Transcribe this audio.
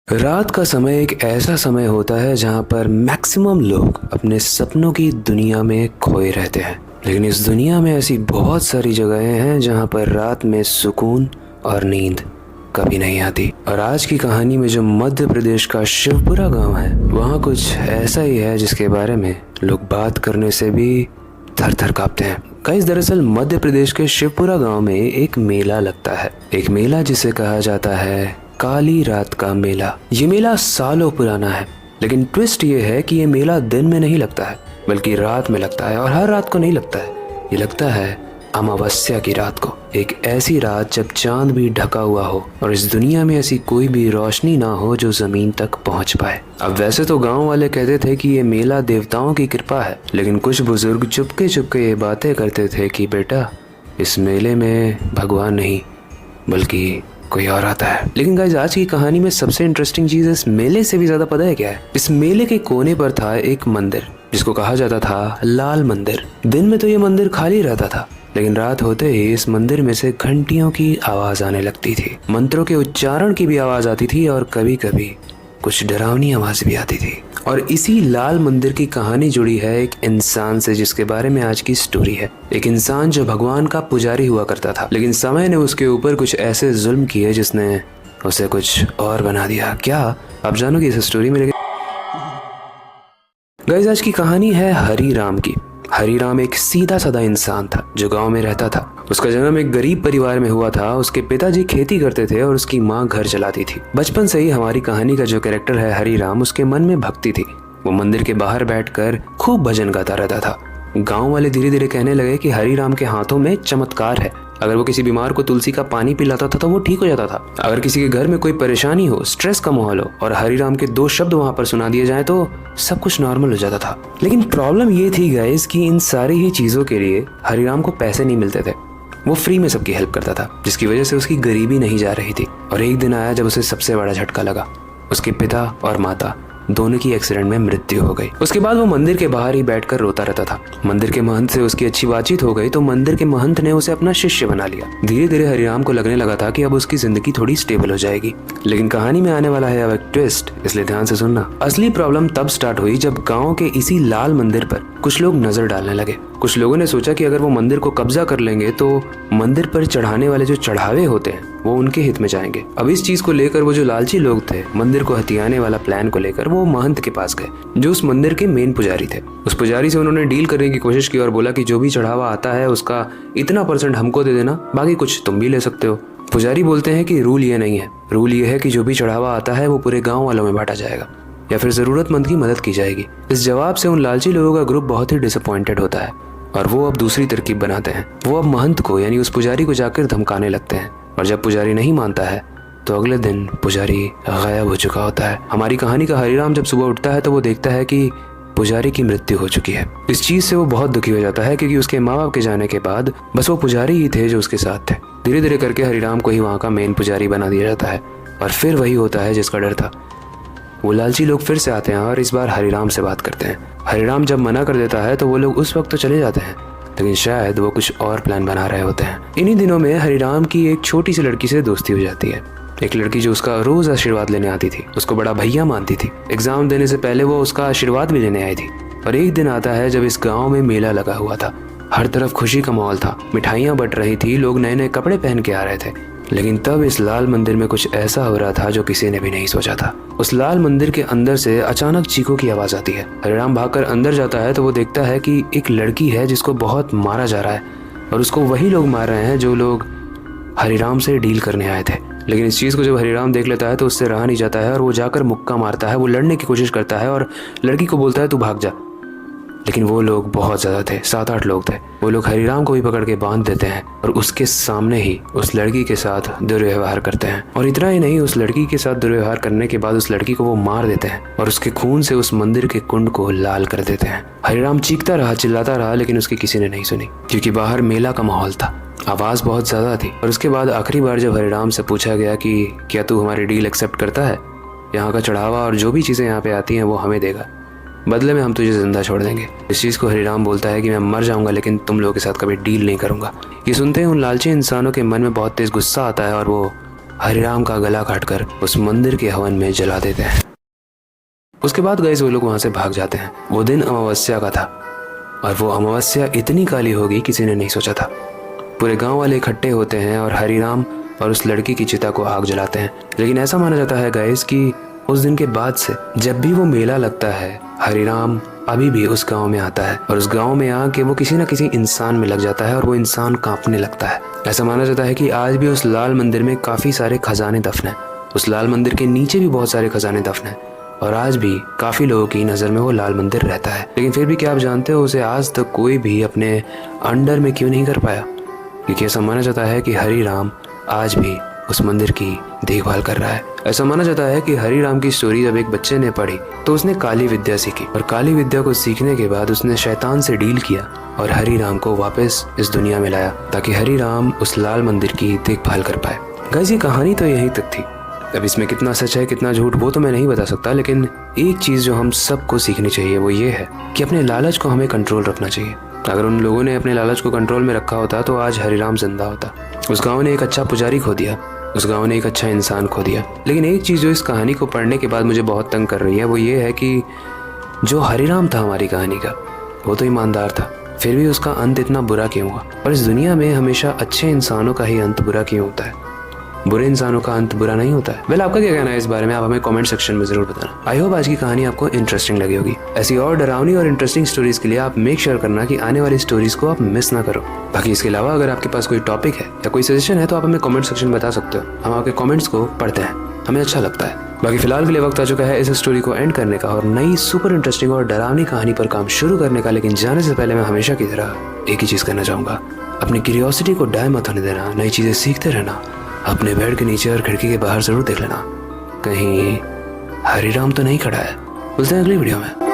रात का समय एक ऐसा समय होता है जहाँ पर मैक्सिमम लोग अपने सपनों की दुनिया में खोए रहते हैं। लेकिन इस दुनिया में ऐसी बहुत सारी जगहें हैं जहाँ पर रात में सुकून और नींद कभी नहीं आती। और आज की कहानी में जो मध्य प्रदेश का शिवपुरा गांव है, वहाँ कुछ ऐसा ही है जिसके बारे में लोग बात करने से भी थर थर कांपते हैं। गाइस, दरअसल मध्य प्रदेश के शिवपुरा गांव में एक मेला लगता है। एक मेला जिसे कहा जाता है काली रात का मेला। ये मेला सालों पुराना है, लेकिन ट्विस्ट ये है कि ये मेला दिन में नहीं लगता है बल्कि रात में लगता है। और हर रात को नहीं लगता है, ये लगता है अमावस्या की रात को। एक ऐसी रात जब चांद भी ढका हुआ हो और इस दुनिया में ऐसी कोई भी रोशनी ना हो जो जमीन तक पहुंच पाए। अब वैसे तो गांव वाले कहते थे कि ये मेला देवताओं की कृपा है, लेकिन कुछ बुजुर्ग चुपके चुपके ये बातें करते थे कि बेटा, इस मेले में भगवान नहीं बल्कि कोई और आता है। लेकिन गाइस, आज की कहानी में सबसे इंटरेस्टिंग चीज इस मेले से भी ज्यादा पता है क्या है? इस मेले के कोने पर था एक मंदिर जिसको कहा जाता था लाल मंदिर। दिन में तो ये मंदिर खाली रहता था, लेकिन रात होते ही इस मंदिर में से घंटियों की आवाज आने लगती थी, मंत्रों के उच्चारण की भी आवाज आती थी और कभी कभी कुछ डरावनी आवाज भी आती थी। और इसी लाल मंदिर की कहानी जुड़ी है एक इंसान से जिसके बारे में आज की स्टोरी है। एक इंसान जो भगवान का पुजारी हुआ करता था, लेकिन समय ने उसके ऊपर कुछ ऐसे जुल्म किए जिसने उसे कुछ और बना दिया। क्या आप जानोगे इस स्टोरी में? गाइस, आज की कहानी है हरी राम की। हरी राम एक सीधा साधा इंसान था जो गांव में रहता था। उसका जन्म एक गरीब परिवार में हुआ था। उसके पिताजी खेती करते थे और उसकी माँ घर चलाती थी। बचपन से ही हमारी कहानी का जो कैरेक्टर है हरी राम, उसके मन में भक्ति थी। वो मंदिर के बाहर बैठकर खूब भजन गाता रहता था। गांव वाले धीरे धीरे कहने लगे कि हरी राम के हाथों में चमत्कार है। अगर वो किसी बीमार को तुलसी का पानी पिलाता था तो वो ठीक हो जाता था। अगर किसी के घर में कोई परेशानी हो, स्ट्रेस का माहौल हो और हरी राम के 2 शब्द वहां पर सुना दिए जाए तो सब कुछ नॉर्मल हो जाता था। लेकिन प्रॉब्लम ये थी गाइस कि इन सारी ही चीजों के लिए हरी राम को पैसे नहीं मिलते थे। वो फ्री में सबकी हेल्प करता था, जिसकी वजह से उसकी गरीबी नहीं जा रही थी। और एक दिन आया जब उसे सबसे बड़ा झटका लगा। उसके पिता और माता दोनों की एक्सीडेंट में मृत्यु हो गई। उसके बाद वो मंदिर के बाहर ही बैठकर रोता रहता था। मंदिर के महंत से उसकी अच्छी बातचीत हो गई तो मंदिर के महंत ने उसे अपना शिष्य बना लिया। धीरे धीरे हरिराम को लगने लगा था कि अब उसकी जिंदगी थोड़ी स्टेबल हो जाएगी। लेकिन कहानी में आने वाला है अब एक ट्विस्ट, इसलिए ध्यान से सुनना। असली प्रॉब्लम तब स्टार्ट हुई जब गाँव के इसी लाल मंदिर पर कुछ लोग नजर डालने लगे। कुछ लोगों ने सोचा कि अगर वो मंदिर को कब्जा कर लेंगे तो मंदिर पर चढ़ाने वाले जो चढ़ावे होते हैं वो उनके हित में जाएंगे। अब इस चीज को लेकर वो जो लालची लोग थे, मंदिर को हथियाने वाला प्लान को लेकर वो महंत के पास गए जो उस मंदिर के मेन पुजारी थे। उस पुजारी से उन्होंने डील करने की कोशिश की और बोला कि जो भी चढ़ावा आता है उसका इतना % हमको दे देना, बाकी कुछ तुम भी ले सकते हो। पुजारी बोलते हैं कि रूल ये नहीं है, रूल ये है कि जो भी चढ़ावा आता है वो पूरे गाँव वालों में बांटा जाएगा या फिर जरूरतमंद की मदद की जाएगी। इस जवाब से उन लालची लोगों का ग्रुप बहुत ही डिसअपॉइंटेड होता है और वो अब दूसरी तरकीब बनाते हैं। वो अब महंत को यानी उस पुजारी को जाकर धमकाने लगते हैं और जब पुजारी नहीं मानता है तो अगले दिन पुजारी गायब हो चुका होता है। हमारी कहानी का हरिराम जब सुबह उठता है तो वो देखता है कि पुजारी की मृत्यु हो चुकी है। इस चीज से वो बहुत दुखी हो जाता है क्योंकि उसके माँ बाप के जाने के बाद बस वो पुजारी ही थे जो उसके साथ थे। धीरे धीरे करके हरिराम को ही वहाँ का मेन पुजारी बना दिया जाता है और फिर वही होता है जिसका डर था। वो लालची लोग फिर से आते हैं और इस बार हरिराम से बात करते हैं। हरिराम जब मना कर देता है तो वो लोग उस वक्त तो चले जाते हैं, लेकिन शायद वो कुछ और प्लान बना रहे होते हैं। इन्हीं दिनों में हरिराम की एक छोटी सी लड़की से दोस्ती हो जाती है। एक लड़की जो उसका रोज आशीर्वाद लेने आती थी, उसको बड़ा भैया मानती थी। एग्जाम देने से पहले वो उसका आशीर्वाद भी लेने आई थी। और एक दिन आता है जब इस गाँव में मेला लगा हुआ था। हर तरफ खुशी का माहौल था, मिठाइयाँ बट रही थी, लोग नए नए कपड़े पहन के आ रहे थे। लेकिन तब इस लाल मंदिर में कुछ ऐसा हो रहा था जो किसी ने भी नहीं सोचा था। उस लाल मंदिर के अंदर से अचानक चीखों की आवाज आती है। हरिराम भागकर अंदर जाता है तो वो देखता है कि एक लड़की है जिसको बहुत मारा जा रहा है और उसको वही लोग मार रहे हैं जो लोग हरिराम से डील करने आए थे। लेकिन इस चीज को जब हरिराम देख लेता है तो उससे रहा नहीं जाता है और वो जाकर मुक्का मारता है। वो लड़ने की कोशिश करता है और लड़की को बोलता है तू भाग जा। लेकिन वो लोग बहुत ज्यादा थे, 7-8 लोग थे। वो लोग हरिराम को भी पकड़ के बांध देते हैं और उसके सामने ही उस लड़की के साथ दुर्व्यवहार करते हैं। और इतना ही नहीं, उस लड़की के साथ दुर्व्यवहार करने के बाद उस लड़की को वो मार देते हैं और उसके खून से उस मंदिर के कुंड को लाल कर देते हैं। हरिराम चीखता रहा, चिल्लाता रहा, लेकिन उसकी किसी ने नहीं सुनी क्योंकि बाहर मेला का माहौल था, आवाज बहुत ज्यादा थी। और उसके बाद आखिरी बार जब हरिराम से पूछा गया कि क्या तू हमारी डील एक्सेप्ट करता है, यहाँ का चढ़ावा और जो भी चीजें यहाँ पे आती हैं वो हमें देगा, बदले में हम तुझे जिंदा छोड़ देंगे। इस चीज को हरिराम बोलता है कि मैं मर जाऊंगा लेकिन तुम लोगों के साथ कभी डील नहीं करूंगा। ये सुनते ही उन लालची इंसानों के मन में बहुत तेज गुस्सा आता है और वो हरिराम का गला काटकर उस मंदिर के हवन में जला देते हैं। उसके बाद गाइस वो लोग वहां से भाग जाते हैं। वो दिन अमावस्या का था और वो अमावस्या इतनी काली होगी किसी ने नहीं सोचा था। पूरे गांव वाले इकट्ठे होते हैं और हरिराम और उस लड़की की चिता को आग जलाते हैं। लेकिन ऐसा माना जाता है गाइस कि उस दिन के बाद से जब भी वो मेला लगता है, हरिराम अभी भी उस गांव में आता है और उस गांव में आके वो किसी न किसी इंसान में लग जाता है और वो इंसान कांपने लगता है। ऐसा माना जाता है कि आज भी उस लाल मंदिर में काफी सारे खजाने दफन हैं। उस लाल मंदिर के नीचे भी बहुत सारे खजाने दफन हैं और आज भी काफी लोगों की नजर में वो लाल मंदिर रहता है। लेकिन फिर भी क्या आप जानते हो, उसे आज तक कोई भी अपने अंडर में क्यों नहीं कर पाया? क्योंकि ऐसा माना जाता है कि हरिराम आज भी उस मंदिर की देखभाल कर रहा है। ऐसा माना जाता है कि हरिराम की स्टोरी जब एक बच्चे ने पढ़ी तो उसने काली विद्या सीखी और काली विद्या को सीखने के बाद उसने शैतान से डील किया और हरिराम को वापस इस दुनिया में लाया ताकि हरिराम उस लाल मंदिर की देखभाल कर पाए। गाइस ये कहानी तो यहीं तक थी। अब इसमें कितना सच है कितना झूठ वो तो मैं नहीं बता सकता, लेकिन एक चीज जो हम सबको सीखनी चाहिए वो ये है कि अपने लालच को हमें कंट्रोल रखना चाहिए। अगर उन लोगों ने अपने लालच को कंट्रोल में रखा होता तो आज हरिराम जिंदा होता। उस गांव ने एक अच्छा पुजारी खो दिया, उस गांव ने एक अच्छा इंसान खो दिया। लेकिन एक चीज जो इस कहानी को पढ़ने के बाद मुझे बहुत तंग कर रही है वो ये है कि जो हरिराम था हमारी कहानी का, वो तो ईमानदार था, फिर भी उसका अंत इतना बुरा क्यों हुआ? और इस दुनिया में हमेशा अच्छे इंसानों का ही अंत बुरा क्यों होता है? बुरे इंसानों का अंत बुरा नहीं होता है। वेल आपका क्या कहना है इस बारे में? आप हमें कमेंट सेक्शन में जरूर बताना। आई होप आज की कहानी आपको इंटरेस्टिंग लगी होगी। ऐसी और डरावनी और इंटरेस्टिंग स्टोरीज के लिए आप मेक श्योर करना कि आने वाली स्टोरीज को आप मिस ना करो। बाकी इसके अलावा अगर आपके पास कोई टॉपिक है या कोई सजेशन है तो आप हमें कमेंट सेक्शन में बता सकते हो। हम आपके कमेंट्स को पढ़ते हैं, हमें अच्छा लगता है। बाकी फिलहाल के लिए वक्त आ चुका है इस स्टोरी को एंड करने का और नई सुपर इंटरेस्टिंग और डरावनी कहानी पर काम शुरू करने का। लेकिन जाने से पहले मैं हमेशा की तरह एक ही चीज करना चाहूंगा, अपनी क्यूरियोसिटी को डाय मत होने देना, नई चीजें सीखते रहना। अपने बेड के नीचे और खिड़की के बाहर जरूर देख लेना, कहीं हरिराम तो नहीं खड़ा है। मिलते हैं अगली वीडियो में।